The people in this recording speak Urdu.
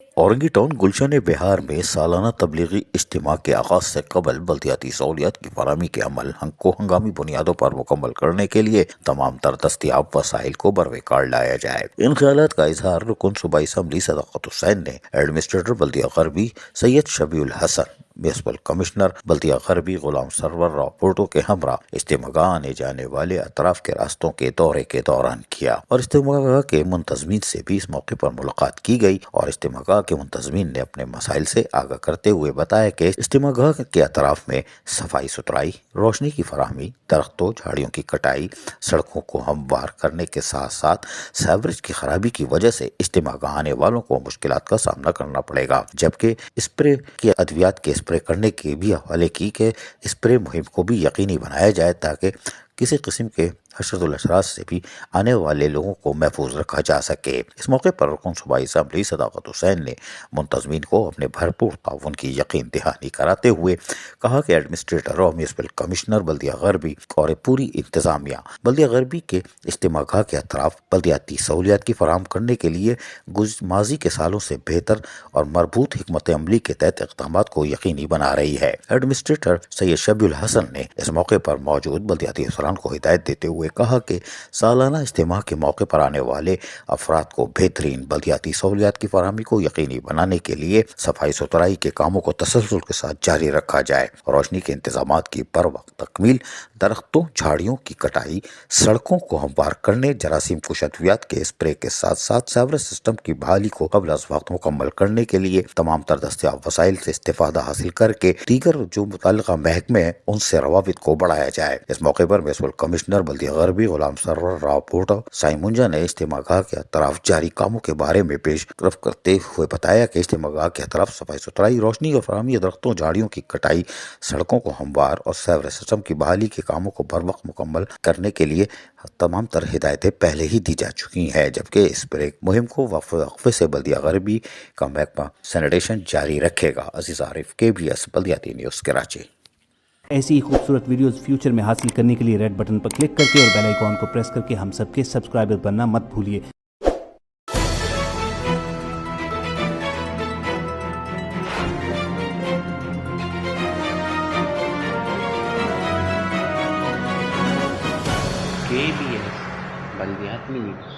اورنگی ٹاؤن گلشن بہار میں سالانہ تبلیغی اجتماع کے آغاز سے قبل بلدیاتی سہولیات کی فراہمی کے عمل کو ہنگامی بنیادوں پر مکمل کرنے کے لیے تمام تر دستیاب وسائل کو بروقار لایا جائے۔ ان خیالات کا اظہار رکن صوبائی اسمبلی صداقت حسین نے ایڈمنسٹریٹر بلدیہ غربی سید شبیع الحسن، میونسپل کمشنر بلدیہ غربی غلام سرور راؤ پورٹو کے ہمراہ اجتماع گاہ آنے جانے والے اطراف کے راستوں کے دورے کے دوران کیا، اور اجتماع گاہ کے منتظمین سے بھی اس موقع پر ملاقات کی گئی، اور اجتماع گاہ کے منتظمین نے اپنے مسائل سے آگاہ کرتے ہوئے بتایا کہ اجتماع گاہ کے اطراف میں صفائی ستھرائی، روشنی کی فراہمی، درختوں جھاڑیوں کی کٹائی، سڑکوں کو ہموار کرنے کے ساتھ ساتھ سیوریج کی خرابی کی وجہ سے اجتماع گاہ آنے والوں کو مشکلات کا سامنا کرنا پڑے گا، جبکہ اسپرے کے ادویات کے اسپرے کرنے کے بھی حوالے کی کہ اسپرے مہم کو بھی یقینی بنایا جائے تاکہ کسی قسم کے حشرت الاشرار سے بھی آنے والے لوگوں کو محفوظ رکھا جا سکے۔ اس موقع پر رکن صوبائی اسمبلی صداقت حسین نے منتظمین کو اپنے بھرپور تعاون کی یقین دہانی کراتے ہوئے کہا کہ ایڈمنسٹریٹر اور میونسپل کمشنر بلدیہ غربی اور پوری انتظامیہ بلدیہ غربی کے اجتماع گاہ کے اطراف بلدیاتی سہولیات کی فراہم کرنے کے لیے ماضی کے سالوں سے بہتر اور مربوط حکمت عملی کے تحت اقدامات کو یقینی بنا رہی ہے۔ ایڈمنسٹریٹر سید شبیع الحسن نے اس موقع پر موجود بلدیاتی افسران کو ہدایت دیتے ہوئے کہا کہ سالانہ اجتماع کے موقع پر آنے والے افراد کو بہترین بلدیاتی سہولیات کی فراہمی کو یقینی بنانے کے لیے صفائی ستھرائی کے کاموں کو تسلسل کے ساتھ جاری رکھا جائے، روشنی کے انتظامات کی بروقت تکمیل، درختوں جھاڑیوں کی کٹائی، سڑکوں کو ہموار کرنے، جراثیم کش ادویات کے اسپرے کے ساتھ ساتھ سیوریج سسٹم کی بحالی کو قبل از وقت مکمل کرنے کے لیے تمام تر دستیاب وسائل سے استفادہ حاصل کر کے دیگر جو متعلقہ محکمے ہیں ان سے روابط کو بڑھایا جائے۔ اس موقع پر میونسپل کمشنر بلدیہ غربی غلام سرور راؤ پورٹو سائی منجا نے اجتماع گاہ کے اطراف جاری کاموں کے بارے میں پیش رفت کرتے ہوئے بتایا کہ اجتماع گاہ کے اطراف صفائی ستھرائی، روشنی اور فراہمی، درختوں جھاڑیوں کی کٹائی، سڑکوں کو ہموار اور سیوریج سسٹم کی بحالی کے کاموں کو بروقت مکمل کرنے کے لیے تمام تر ہدایتیں پہلے ہی دی جا چکی ہیں، جبکہ اس بریک مہم کو وقفے سے بلدیہ غربی کا محکمہ سینیٹیشن جاری رکھے گا۔ عزیز عارف، KBS بلدیاتی نیوز کراچی۔ ایسی ہی خوبصورت ویڈیوز فیوچر میں حاصل کرنے کے لیے ریڈ بٹن پر کلک کر کے اور بیل آئیکن کو پریس کر کے ہم سب کے سبسکرائبر بننا مت بھولیے۔ KBS بلدیات news.